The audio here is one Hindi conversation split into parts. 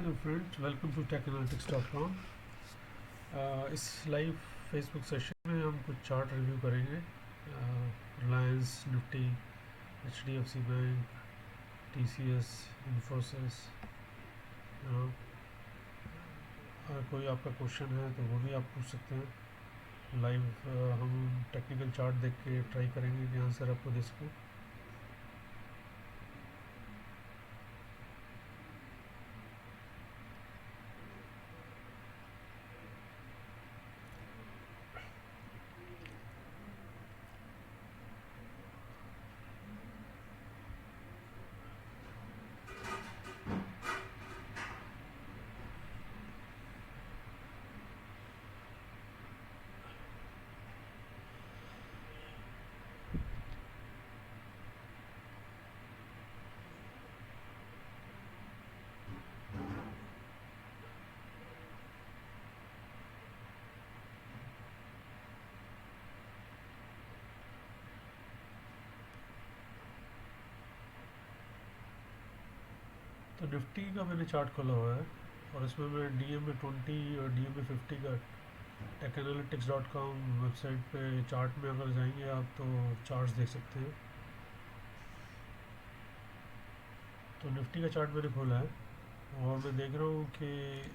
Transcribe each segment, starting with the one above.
हेलो फ्रेंड्स, वेलकम टू टेक्नालिटिक्स.com। इस लाइव फेसबुक सेशन में हम कुछ चार्ट रिव्यू करेंगे। Reliance, Nifty, HDFC bank, TCS, Infosys. अगर कोई आपका क्वेश्चन है तो वो भी आप पूछ सकते हैं लाइव। हम टेक्निकल चार्ट देख के ट्राई करेंगे कि आंसर आपको दे सकें। तो निफ्टी का मैंने चार्ट खोला हुआ है और इसमें मैं DMA20 और DMA50 का टेक्नालिटिक्स.com वेबसाइट पे चार्ट में अगर जाएंगे आप तो चार्ट्स देख सकते हैं। तो निफ्टी का चार्ट मैंने खोला है और मैं देख रहा हूँ कि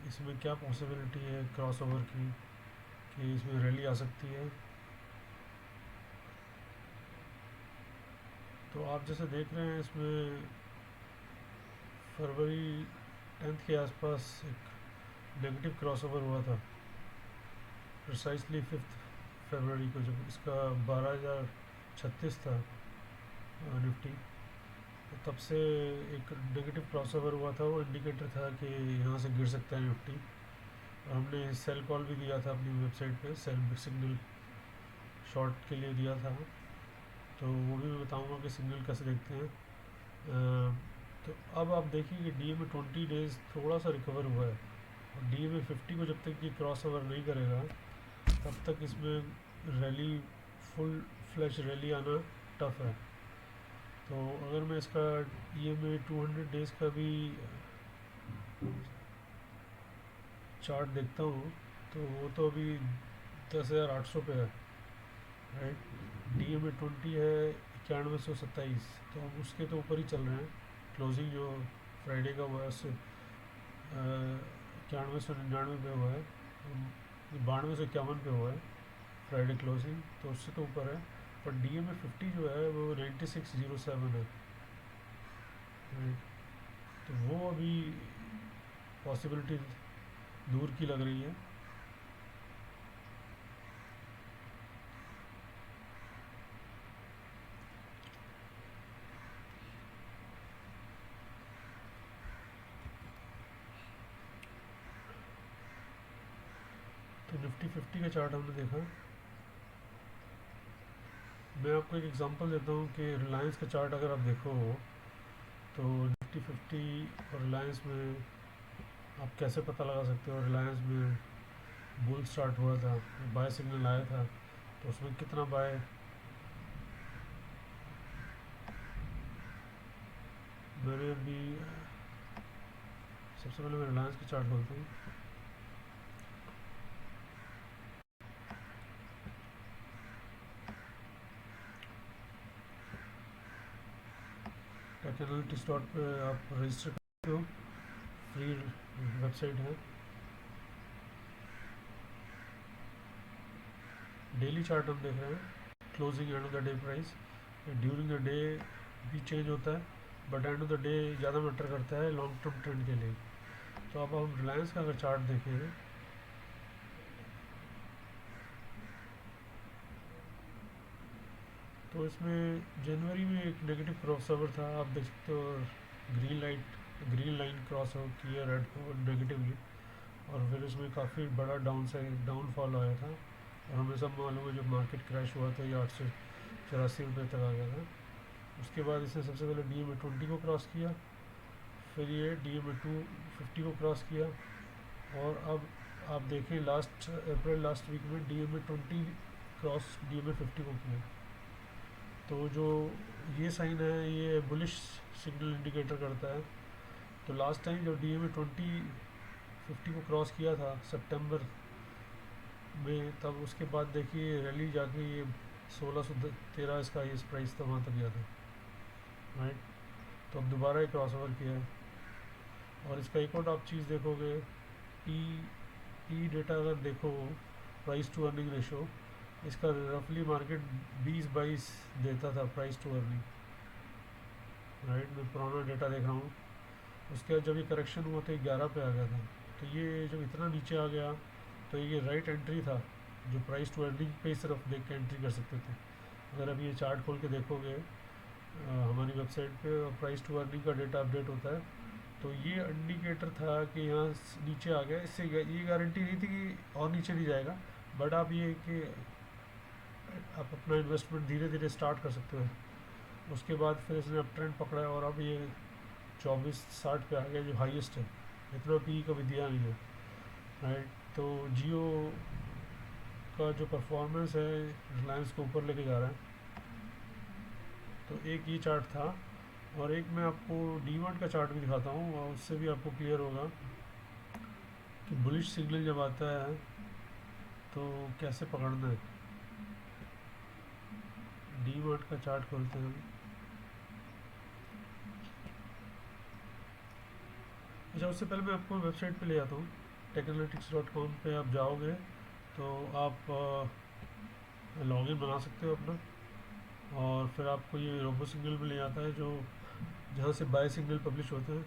इसमें क्या पॉसिबिलिटी है क्रॉस ओवर की, कि इसमें रैली आ सकती है। तो आप जैसे देख रहे हैं इसमें फरवरी 10 के आसपास एक नेगेटिव क्रॉस ओवर हुआ था, प्रिसाइसली 5 फरवरी को, जब इसका 12,036 था निफ्टी। तो तब से एक नेगेटिव क्रॉस ओवर हुआ था। वो इंडिकेटर था कि यहाँ से गिर सकता है निफ्टी, और हमने सेल कॉल भी दिया था अपनी वेबसाइट पे, सेल सिग्नल शॉर्ट के लिए दिया था। तो वो भी मैं बताऊँगा कि सिग्नल कैसे देखते हैं। तो अब आप देखिए कि DMA20 डेज़ थोड़ा सा रिकवर हुआ है, और DMA50 को जब तक ये क्रॉस ओवर नहीं करेगा तब तक इसमें रैली, फुल फ्लैश रैली आना टफ है। तो अगर मैं इसका EMA 200 डेज़ का भी चार्ट देखता हूँ तो वो तो अभी 10,800 पे है, राइट। DMA20 है 9127, तो हम उसके तो ऊपर ही चल रहे हैं। क्लोजिंग जो फ्राइडे का हुआ है उससे 9199 पे हुआ है, 9251 पे हुआ है फ्राइडे क्लोजिंग, तो उससे तो ऊपर है। पर DMA50 जो है वो 9607 है, right? तो वो अभी पॉसिबिलिटी दूर की लग रही है। तो Nifty 50 का चार्ट हमने देखा। मैं आपको एक एग्जांपल देता हूँ कि रिलायंस का चार्ट अगर आप देखो तो Nifty 50 और रिलायंस में आप कैसे पता लगा सकते हो। रिलायंस में बुल स्टार्ट हुआ था, बाय सिग्नल आया था, तो उसमें कितना बाय, मैंने अभी सबसे पहले मैं रिलायंस का चार्ट खोलता हूँ। टेक्नालिटिक्स डॉट पे आप रजिस्टर करते हो, फ्री वेबसाइट है। डेली चार्ट हम देख रहे हैं, closing end of the day price. During the day भी चेंज होता है, but end of the day ज़्यादा मैटर करता है लॉन्ग टर्म ट्रेंड के लिए। तो अब हम रिलायंस का अगर चार्ट देखें तो इसमें जनवरी में एक नेगेटिव क्रॉस ओवर था, आप देख सकते हो। ग्रीन लाइन क्रॉस ओवर किया रेड को नेगेटिवली, और फिर उसमें काफ़ी बड़ा डाउनफॉल आया था। और हमें सब मालूम है जब मार्केट क्रैश हुआ था ये 884 रुपये तक आ गया था। उसके बाद इसने सबसे पहले DMA20 को क्रॉस किया, फिर ये DMA250 को क्रॉस किया, और अब आप देखें लास्ट वीक में DMA20 क्रॉस DMA50 को किया। तो जो ये साइन है ये बुलिश सिग्नल इंडिकेटर करता है तो लास्ट टाइम जब DMA 2050 को क्रॉस किया था सितंबर में, तब उसके बाद देखिए रैली जाके ये 1613 इसका ये प्राइस था, वहाँ तक गया था, राइट। तो अब दोबारा ये क्रॉस ओवर किया है। और इसका एक और आप चीज़ देखोगे, पी पी डेटा अगर देखो, प्राइस टू अर्निंग रेशो, इसका रफली मार्केट 20-22 देता था प्राइस टू अर्निंग, राइट। मैं पुराना डेटा देख रहा हूँ। उसके बाद जब ये करेक्शन हुआ तो ये 11 पे आ गया था। तो ये जब इतना नीचे आ गया तो ये राइट एंट्री था, जो प्राइस टू अर्निंग पे सिर्फ देख के एंट्री कर सकते थे। अगर अभी ये चार्ट खोल के देखोगे हमारी वेबसाइट पे, और प्राइस टू अर्निंग का डेटा अपडेट होता है, तो ये इंडिकेटर था कि यहाँ नीचे आ गया। इससे ये गारंटी नहीं थी कि और नीचे नहीं जाएगा, बट आप ये कि आप अपना इन्वेस्टमेंट धीरे धीरे स्टार्ट कर सकते हो। उसके बाद फिर इसने अप ट्रेंड पकड़ा है और अब ये 2460 पे आ गया, जो हाईएस्ट है। इतना पी कभी दिया नहीं है, राइट। तो जियो का जो परफॉर्मेंस है रिलायंस को ऊपर लेके जा रहा है। तो एक ये चार्ट था, और एक मैं आपको डीमॉट का चार्ट भी दिखाता हूँ, और उससे भी आपको क्लियर होगा कि बुलिश सिग्नल जब आता है तो कैसे पकड़ना है। डीमॉट का चार्ट खोलते हैं हम। अच्छा, उससे पहले मैं आपको वेबसाइट पे ले जाता हूँ। techanalytics.com पे आप जाओगे तो आप लॉगिन बना सकते हो अपना, और फिर आपको ये रोबो सिग्नल में ले जाता है, जो जहाँ से बाय सिग्नल पब्लिश होते हैं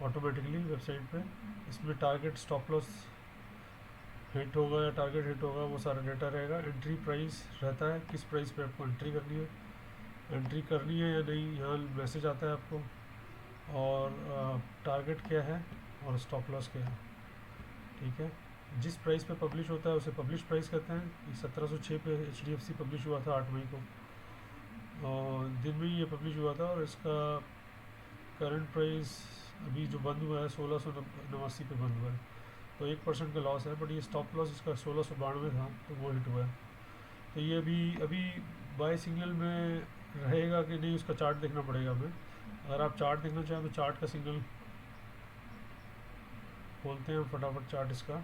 ऑटोमेटिकली वेबसाइट पे। इसमें टारगेट स्टॉप लॉस हिट होगा या टारगेट हिट होगा, वो सारा डेटा रहेगा। एंट्री प्राइस रहता है, किस प्राइस पे आपको एंट्री करनी है या नहीं, यहाँ मैसेज आता है आपको, और टारगेट क्या है और स्टॉप लॉस क्या है, ठीक है। जिस प्राइस पे पब्लिश होता है उसे पब्लिश प्राइस कहते हैं। 1706 पे HDFC पब्लिश हुआ था 8 मई को, और दिन में ही ये पब्लिश हुआ था, और इसका करंट प्राइस अभी जो बंद हुआ है 1689 पे बंद हुआ है। तो 1% का लॉस है, बट ये स्टॉप लॉस इसका 1692 था, तो वो हिट हुआ है। तो ये अभी अभी बाय सिग्नल में रहेगा कि नहीं, उसका चार्ट देखना पड़ेगा हमें। अगर आप चार्ट देखना चाहें तो चार्ट का सिग्नल खोलते हैं फटाफट, चार्ट इसका।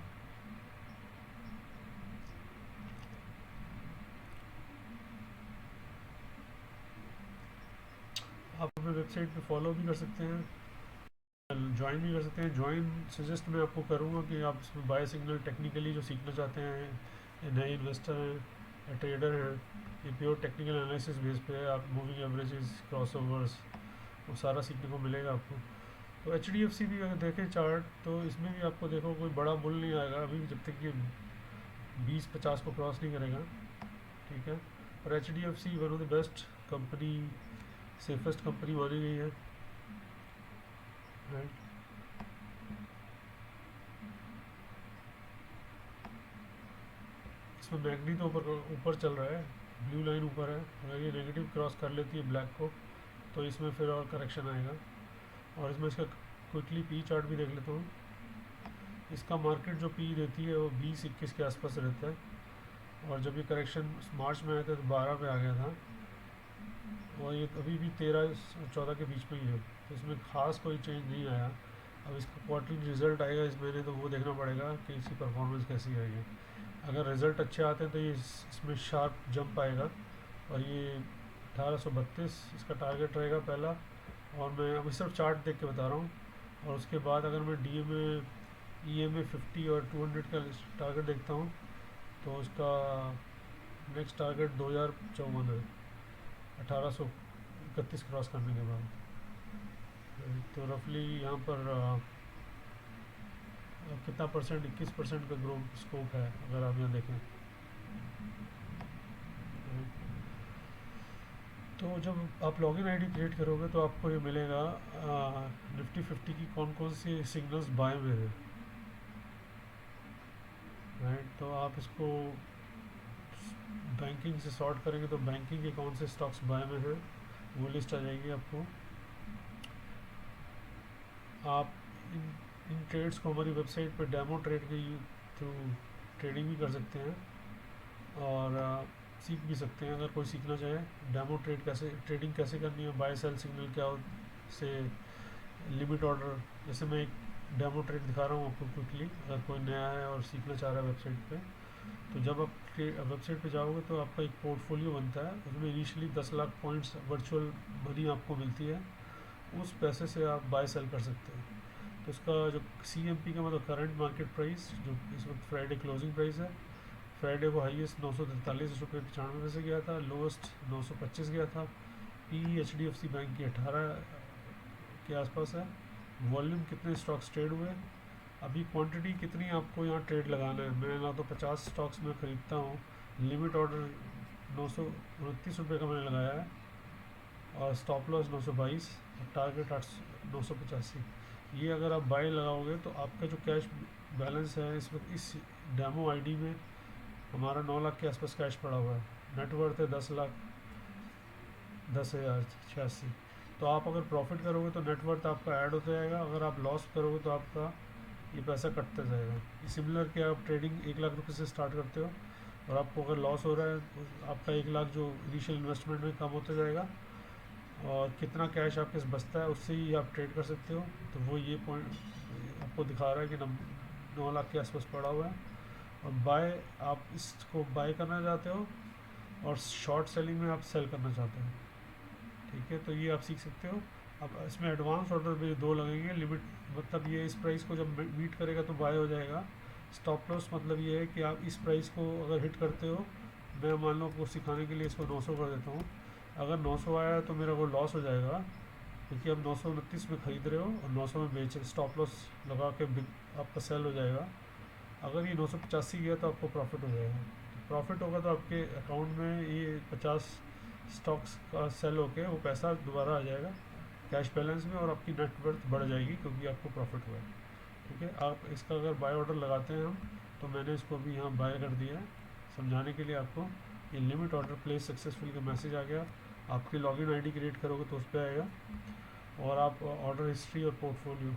आप अपने वेबसाइट पे फॉलो भी कर सकते हैं, ज्वाइन भी कर सकते हैं। ज्वाइन सजेस्ट मैं आपको करूँगा कि आप इसमें बाय सिग्नल टेक्निकली जो सीखना चाहते हैं, नए इन्वेस्टर हैं या ट्रेडर हैं, ये प्योर टेक्निकल एनालिसिस बेस पे है। आप मूविंग एवरेजेस, क्रॉस ओवर्स, वो सारा सीखने को मिलेगा आपको। तो HDFC भी अगर देखें चार्ट, तो इसमें भी आपको देखो कोई बड़ा बुल नहीं आएगा अभी, जब तक कि 20-50 को क्रॉस नहीं करेगा, ठीक है। और HDFC one of the best company, safest company मानी गई है, राइट। इसमें मैगनी तो ऊपर चल रहा है, ब्लू लाइन ऊपर है। अगर ये नेगेटिव क्रॉस कर लेती है ब्लैक को, तो इसमें फिर और करेक्शन आएगा। और इसमें इसका क्विकली पी चार्ट भी देख लेता हूँ। इसका मार्केट जो पी देती है वो 20-21 के आसपास रहता है, और जब ये करेक्शन मार्च में आया था तो 12 पे आ गया था, और ये अभी भी 13-14 के बीच में ही है। तो इसमें खास कोई चेंज नहीं आया। अब इसका क्वार्टरली रिजल्ट आएगा इस महीने, तो वो देखना पड़ेगा कि इसकी परफॉर्मेंस कैसी आएगी। अगर रिज़ल्ट अच्छे आते हैं तो ये इसमें शार्प जंप आएगा, और ये 1832 इसका टारगेट रहेगा पहला। और मैं अभी सिर्फ चार्ट देख के बता रहा हूँ। और उसके बाद अगर मैं EMA 50 और 200 का टारगेट देखता हूँ, तो उसका नेक्स्ट टारगेट 2054 है, 1831 क्रॉस करने के बाद। तो रफली यहाँ पर कितना परसेंट, 21% का ग्रोथ स्कोप है अगर आप यहाँ देखें। तो जब आप लॉगिन आईडी क्रिएट करोगे तो आपको ये मिलेगा निफ्टी 50 की कौन कौन सी सिग्नल्स बाय में है, राइट। तो आप इसको बैंकिंग से सॉर्ट करेंगे तो बैंकिंग के कौन से स्टॉक्स बाय में हैं वो लिस्ट आ जाएगी आपको। आप इन ट्रेड्स को हमारी वेबसाइट पर डेमो ट्रेड के थ्रू ट्रेडिंग भी कर सकते हैं, और सीख भी सकते हैं। अगर कोई सीखना चाहे डेमो ट्रेडिंग कैसे करनी है, बाय सेल सिग्नल क्या से लिमिट ऑर्डर, जैसे मैं एक डेमो ट्रेड दिखा रहा हूँ आपको क्विकली, अगर कोई नया है और सीखना चाह रहा है वेबसाइट पे, तो जब आप वेबसाइट पे जाओगे तो आपका एक पोर्टफोलियो बनता है, उसमें initially 10 lakh points virtual money आपको मिलती है, उस पैसे से आप बाय सेल कर सकते हैं। तो उसका जो CMP का मतलब करंट मार्केट प्राइस, जो इस वक्त फ्राइडे क्लोजिंग प्राइस है, फ्राइडे को हाईएस्ट 943 रुपये 95 पैसे गया था, लोएस्ट 925 गया था। PE HDFC बैंक की 18 के आसपास है। वॉल्यूम कितने स्टॉक्स ट्रेड हुए, अभी क्वांटिटी कितनी आपको यहाँ ट्रेड लगाना है। मैं ना तो 50 स्टॉक्स में ख़रीदता हूँ, लिमिट ऑर्डर 929 रुपये का मैंने लगाया है, और स्टॉप लॉस 922, टारगेट 985। ये अगर आप बाय लगाओगे तो आपका जो कैश बैलेंस है इस वक्त इस डेमो आईडी में हमारा 9 लाख के आसपास कैश पड़ा हुआ है। नेटवर्थ है 10,10,086। तो आप अगर प्रॉफिट करोगे तो नेटवर्थ आपका ऐड होता जाएगा, अगर आप लॉस करोगे तो आपका ये पैसा कटता जाएगा। सिमिलर कि आप ट्रेडिंग 1 लाख रुपये से स्टार्ट करते हो और आपको अगर लॉस हो रहा है तो आपका 1 लाख जो इनिशियल इन्वेस्टमेंट में कम होता जाएगा, और कितना कैश आपके पास बचता है उससे ही आप ट्रेड कर सकते हो। तो वो ये पॉइंट आपको दिखा रहा है कि 9 लाख के आसपास पड़ा हुआ है, और बाय आप इसको बाय करना चाहते हो और शॉर्ट सेलिंग में आप सेल करना चाहते हो। ठीक है, तो ये आप सीख सकते हो। अब इसमें एडवांस ऑर्डर भी 2 लगेंगे। लिमिट मतलब ये इस प्राइस को जब मीट करेगा तो बाय हो जाएगा। स्टॉप लॉस मतलब ये है कि आप इस प्राइस को अगर हिट करते हो, मैं मान लो आपको सिखाने के लिए इसको 900 कर देता हूँ, अगर 900 आया तो मेरा वो लॉस हो जाएगा, क्योंकि आप 929 में ख़रीद रहे हो और 900 में बेच रहे, स्टॉप लॉस लगा के आपका सेल हो जाएगा। अगर ये 985 गया तो आपको प्रॉफिट हो जाएगा। प्रॉफिट होगा तो आपके अकाउंट में ये 50 स्टॉक्स का सेल होके वो पैसा दोबारा आ जाएगा कैश बैलेंस में, और आपकी नेटवर्थ बढ़ जाएगी क्योंकि आपको प्रॉफिट हुआ है। ठीक है, आप इसका अगर बाय ऑर्डर लगाते हैं हम, तो मैंने इसको भी यहाँ बाय कर दिया है समझाने के लिए आपको। ये लिमिट ऑर्डर प्लेस सक्सेसफुल का मैसेज आ गया, आपकी लॉगिन आईडी क्रिएट करोगे तो उस पर आएगा, और आप ऑर्डर हिस्ट्री और पोर्टफोलियो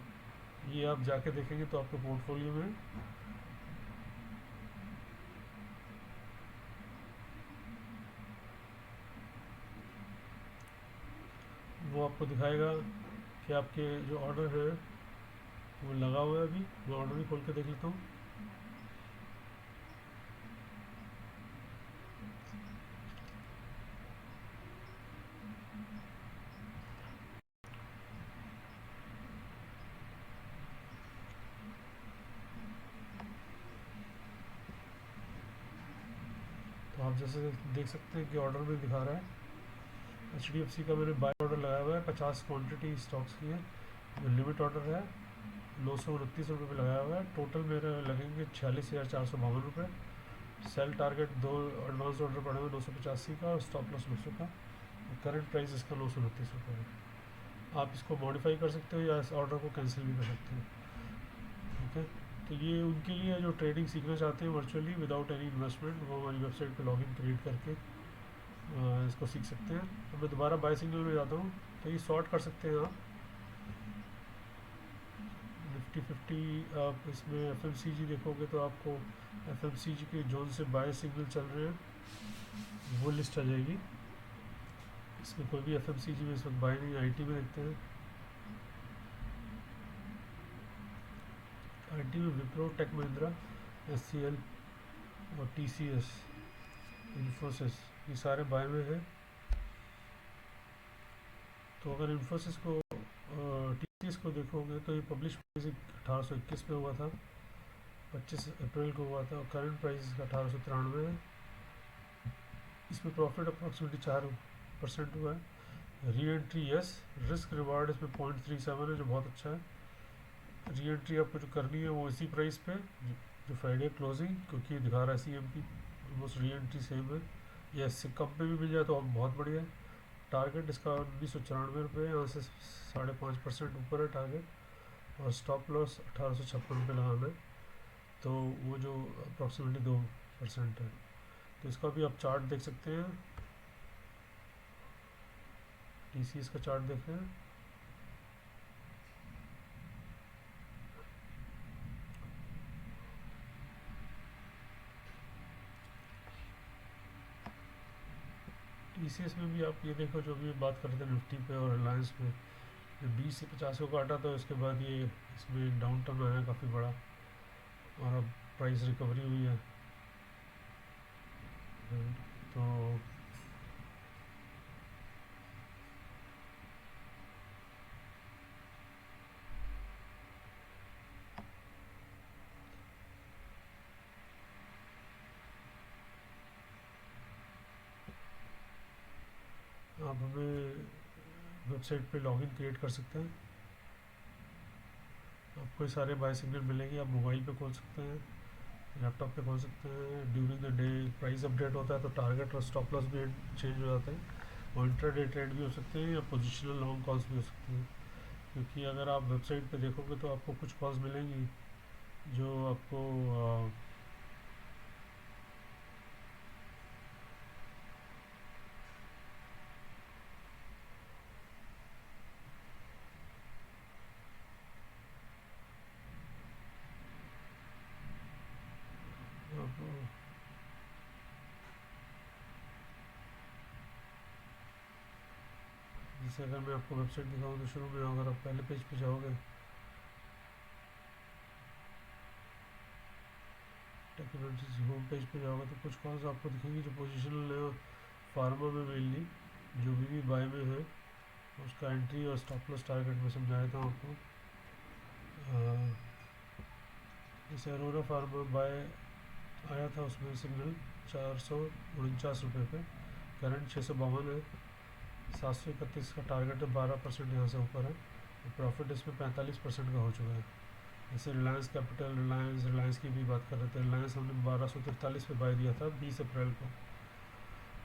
ये आप जाके देखेंगे तो आपके पोर्टफोलियो में वो आपको दिखाएगा कि आपके जो ऑर्डर है वो लगा हुआ है। अभी मैं ऑर्डर भी खोल के देख लेता हूँ। तो आप जैसे देख सकते हैं कि ऑर्डर भी दिखा रहा है। HDFC का मैंने बाय ऑर्डर लगाया हुआ है, 50 क्वांटिटी स्टॉक्स की है। जो लिमिट ऑर्डर है 929 रुपये पे लगाया हुआ है। टोटल मेरे लगेंगे 46,452 रुपये। सेल टारगेट 2 एडवांस ऑर्डर पड़े हुए 985 का, और स्टॉप लॉस 900 का। करंट प्राइस इसका 929 रुपये है। आप इसको मॉडिफाई कर सकते हो या इस ऑर्डर को कैंसिल भी कर सकते हो। ठीक है, तो ये उनके लिए है जो ट्रेडिंग सीखना चाहते हैं वर्चुअली विदाउट एनी इन्वेस्टमेंट, वो हमारी वेबसाइट पे लॉगिन क्रिएट करके इसको सीख सकते हैं। तो मैं दोबारा बाय सिग्नल में जाता हूँ, तो ये शॉर्ट कर सकते हैं आप। निफ्टी 50 आप इसमें FMCG देखोगे तो आपको FMCG के जोन से बाय सिग्नल चल रहे हैं वो लिस्ट आ जाएगी। इसमें कोई भी FMCG में इस वक्त बाय नहीं। IT में देखते हैं, IT में विप्रो, टेक महिंद्रा, SCL और TCS, इन्फोसिस, ये सारे बाय में है। तो अगर इन्फोसिस को TCS को देखोगे तो ये पब्लिश प्राइस 1821 पे हुआ था, 25 अप्रैल को हुआ था, और करंट प्राइस इसका 1893 है। इसमें प्रॉफिट अप्रॉक्सीमेटली 4% हुआ है। Re entry yes, risk reward इसमें 0.37 है जो बहुत अच्छा है। री एंट्री आपको जो करनी है वो इसी प्राइस पे जो फ्राइडे क्लोजिंग, क्योंकि दिखा रहा है CMP almost re entry same है, या इससे कम पे भी मिल जाए तो अब बहुत बढ़िया है। टारगेट इसका 1994 रुपये, यहाँ से 5.5% ऊपर है टारगेट, और स्टॉप लॉस 1856 रुपये लगाना है, तो वो जो अप्रॉक्सीमेटली 2% है। तो इसका भी आप चार्ट देख सकते हैं, TCS का चार्ट देख रहे हैं। TCS में भी आप ये देखो, जो भी बात कर रहे थे निफ्टी पे और रिलायंस पे, जब 20 से 50 को काटा तो इसके बाद ये इसमें डाउन टर्न आया काफ़ी बड़ा, और अब प्राइस रिकवरी हुई है। तो आप हमें वेबसाइट पे लॉगिन क्रिएट कर सकते हैं, आपको ये सारे बाय सिग्नल मिलेंगे। आप मोबाइल पे खोल सकते हैं, लैपटॉप पे खोल सकते हैं। During the day price update होता है तो टारगेट और स्टॉप लॉस भी चेंज हो जाते हैं, और इंट्राडे ट्रेड भी हो सकते हैं, या पोजिशनल लॉन्ग कॉल्स भी हो सकते हैं। क्योंकि अगर आप वेबसाइट पे देखोगे तो आपको कुछ कॉल्स मिलेंगी जो आपको आपको जैसे अगर मैं आपको वेबसाइट दिखाऊँ तो शुरू में अगर आप पहले पेज पे जाओगे, टेक्नोलॉजी होम पेज पे जाओगे तो कुछ कॉल्स आपको दिखेंगी जो पोजिशनल है, फार्मा में मेनली जो भी बाय में है उसका एंट्री और स्टॉप लॉस टारगेट में समझाया था आपको। जैसे अरोरा फार्मा बाय आया था, उसमें सिग्नल 449 रुपये पे, करंट 652 है, 731 का टारगेट है, 12% यहाँ से ऊपर है, और प्रॉफिट इसमें 45% का हो चुका है। जैसे रिलायंस कैपिटल, रिलायंस की भी बात कर रहे थे, रिलायंस हमने 1243 पे बाय दिया था 20 अप्रैल को।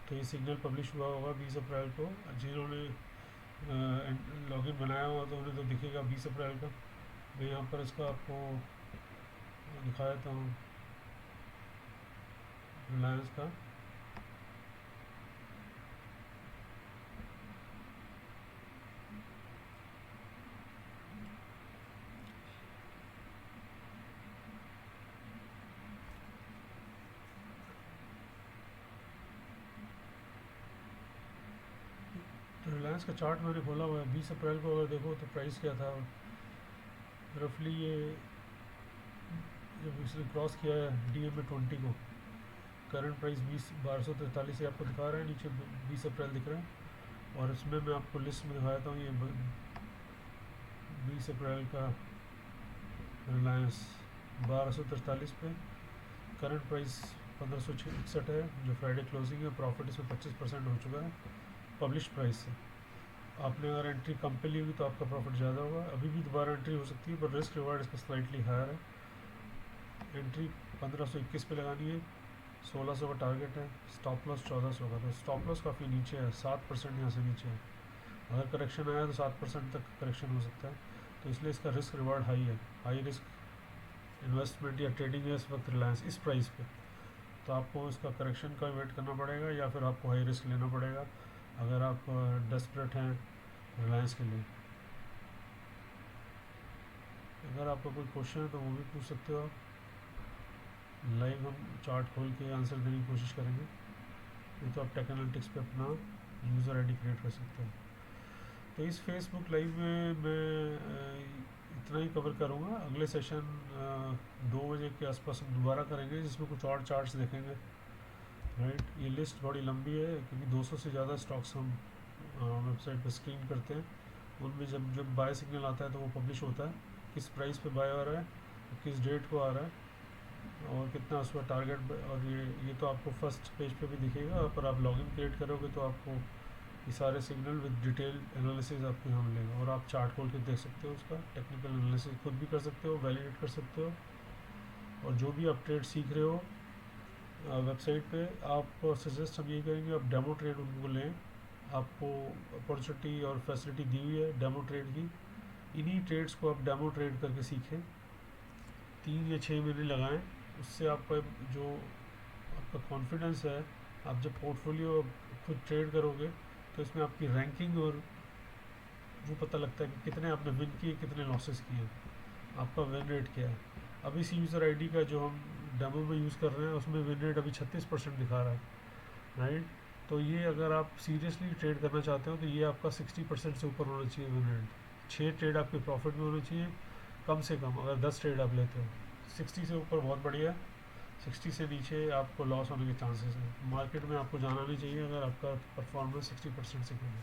तो ये सिग्नल पब्लिश हुआ होगा 20 अप्रैल को। जिन्होंने लॉगिन बनाया हुआ तो उन्हें तो दिखेगा 20 अप्रैल का। मैं यहाँ पर इसका आपको दिखा देता हूँ रिलायंस का। तो रिलायंस का चार्ट मैंने खोला हुआ है, 20 अप्रैल को अगर देखो तो प्राइस क्या था रफली, ये जब इसने क्रॉस किया है DMA 20 को, करंट प्राइस 1243 से आपको दिखा रहा है, नीचे 20 अप्रैल दिख रहा है। और इसमें मैं आपको लिस्ट में दिखाता हूँ, ये 20 अप्रैल का रिलायंस 1243 पे, करंट प्राइस 1561 है, जो फ्राइडे क्लोजिंग है, प्रॉफिट इसमें 25% हो चुका है पब्लिश प्राइस से। आपने अगर एंट्री कम पे ली होगी तो आपका प्रॉफिट ज़्यादा होगा, अभी भी दोबारा एंट्री हो सकती है, पर रिस्क रिवार्ड इसका स्लाइटली हायर है। एंट्री 1521 पे लगानी है, 1600 का टारगेट है, स्टॉप लॉस 1400 का। तो स्टॉप लॉस काफ़ी नीचे है, 7% यहाँ से नीचे है। अगर करेक्शन आया तो 7% तक करेक्शन हो सकता है, तो इसलिए इसका रिस्क रिवार्ड हाई है। हाई रिस्क इन्वेस्टमेंट या ट्रेडिंग है इस वक्त रिलायंस इस प्राइस पे, तो आपको इसका करेक्शन का वेट करना पड़ेगा, या फिर आपको हाई रिस्क लेना पड़ेगा अगर आप डेस्परेट हैं रिलायंस के लिए। अगर आपका कोई क्वेश्चन है तो वो भी पूछ सकते हो आप, लाइव हम चार्ट खोल के आंसर देने की कोशिश करेंगे। नहीं तो आप टेक एनालिटिक्स पे अपना यूज़र आईडी क्रिएट कर सकते हैं। तो इस फेसबुक लाइव में मैं इतना ही कवर करूँगा। अगले सेशन 2 बजे के आसपास हम दोबारा करेंगे, जिसमें कुछ और चार्ट्स देखेंगे। राइट, ये लिस्ट बड़ी लंबी है क्योंकि 200 से ज़्यादा स्टॉक्स हम वेबसाइट पर स्क्रीन करते हैं। उनमें जब जब बाय सिग्नल आता है तो वो पब्लिश होता है, किस प्राइस पे बाय आ रहा है, किस डेट को आ रहा है, और कितना उसका टारगेट। और ये तो आपको फर्स्ट पेज पे भी दिखेगा, पर आप लॉगिन क्रिएट करोगे तो आपको ये सारे सिग्नल विद डिटेल एनालिसिस आपको यहाँ मिलेगा, और आप चार्ट खोल के देख सकते हो, उसका टेक्निकल एनालिसिस खुद भी कर सकते हो, वैलिडेट कर सकते हो। और जो भी आप ट्रेड सीख रहे हो वेबसाइट पे, आप सजेस्ट हम यही करेंगे आप डेमो ट्रेड उनको लें। आपको अपॉर्चुनिटी और फैसिलिटी दी हुई है डेमो ट्रेड की, इन्हीं ट्रेड्स को आप डेमो ट्रेड करके सीखें, 3 या 6 महीने लगाएं। उससे आपका जो आपका कॉन्फिडेंस है, आप जब पोर्टफोलियो खुद ट्रेड करोगे तो इसमें आपकी रैंकिंग और वो पता लगता है कि कितने आपने विन किए, कितने लॉसेस किए, आपका विन रेट क्या है। अब इस यूज़र आईडी का जो हम डेमो में यूज़ कर रहे हैं उसमें विन रेट अभी 36% दिखा रहा है। राइट, तो ये अगर आप सीरियसली ट्रेड करना चाहते हो तो ये आपका 60% से ऊपर होना चाहिए विन रेट। 6 ट्रेड आपके प्रॉफिट में होने चाहिए कम से कम, अगर 10 ट्रेड आप लेते हो। 60 से ऊपर बहुत बढ़िया है, 60 से नीचे आपको लॉस होने के चांसेस हैं। मार्केट में आपको जाना नहीं चाहिए अगर आपका परफॉर्मेंस 60% से कम है।